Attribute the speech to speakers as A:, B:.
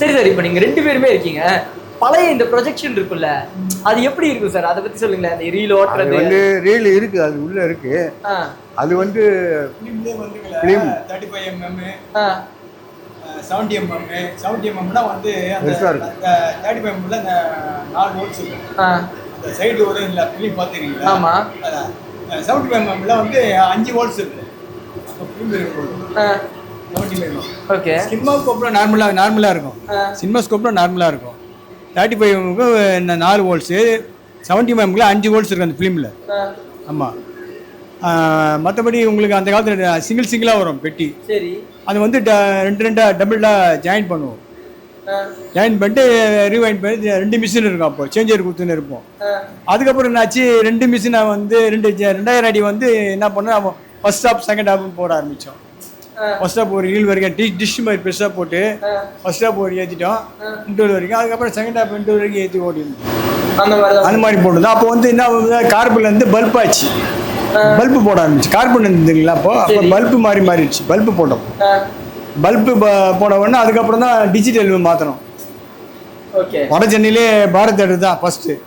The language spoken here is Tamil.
A: சரி சார், இப்போ நீங்க 2 பேருமே இருக்கீங்க. பழைய இந்த ப்ரொஜெக்ஷன் இருக்குல்ல, அது எப்படி இருக்கும் சார்? அதை பத்தி சொல்லுங்களேன். அந்த ரீல்
B: அது
A: ஓட்டுறது.
B: வந்து ரீல் இருக்கு, அது உள்ள இருக்கு.
A: ஆ
B: அது வந்து
C: ஃபிலிம்லேயே வந்துங்கள
B: ஃபிலிம்
C: 35 mm
A: ஆ
C: 70 mm 70 mmனா வந்து அந்த
B: பெருசா இருக்கும்.
C: அந்த 35 mmல அந்த 4 வோல்ட்ஸ் இருக்கும்.
A: ஆ
C: அந்த சைடு ஒரு இல்லை ஃபிலிம் பார்த்துருக்கீங்களா?
A: ஆமா.
C: அதான் 75 mmல வந்து 5 வோல்ட்ஸ் இருக்கு. அப்போ ஃபிலிம் இருக்கும்.
A: ஆ
C: 75 mm.
A: ஓகே.
C: சினிமா ஸ்கோப்பில் நார்மலாக இருக்கும். சினிமா ஸ்கோப்பில் நார்மலாக இருக்கும். 35 mmக்கு 4 வோல்ட்ஸு, 70 mmல 5 வோல்ட்ஸ் இருக்குது அந்த ஃபிலிமில். ஆமாம். மற்றபடி உங்களுக்கு அந்த காலத்தில் சிங்கிளாக வரும் பெட்டி.
A: சரி.
C: அது வந்து ரெண்டாக டபுளாக ஜாயின் பண்ணுவோம். ஜாயின் பண்ணிட்டு ரீவைண்ட் பண்ணி 2 மிஷின் இருக்கும். அப்போ சேஞ்சர் கொடுத்துன்னு இருப்போம். அதுக்கப்புறம் என்னாச்சு, 2 மிஷினை வந்து 2000 அடி வந்து என்ன பண்ணோம், ஃபர்ஸ்ட் ஹாப் செகண்ட் ஹாப்னு போட ஆரம்பித்தோம். ஃபர்ஸ்ட் ஹாப் ஒரு ரீல் வரைக்கும் டிஷ் மாதிரி பெருசாக போட்டு ஃபர்ஸ்ட் ஹாப் ஒரு ஏற்றிட்டோம் இன்டர்வல் வரைக்கும். அதுக்கப்புறம் செகண்ட் ஹாப் இன்டர்வல் வரைக்கும் ஏற்றி ஓட்டிருந்தோம். அந்த மாதிரி போட்டுருந்தோம். அப்போ வந்து என்ன கார்பன்லேருந்து பல்ப் ஆச்சு. பல்பு போட ஆரம்பிச்சு. கார்பன் இருந்ததுங்களா, அப்போ பல்பு மாறிடுச்சு. பல்பு போட்டோம். பல்பு போட உடனே அதுக்கப்புறம் தான் டிஜிட்டல் மாற்றணும்.
A: ஓகே.
C: வட சென்னையிலே பாரத் தேட்டர் தான் ஃபர்ஸ்ட்டு.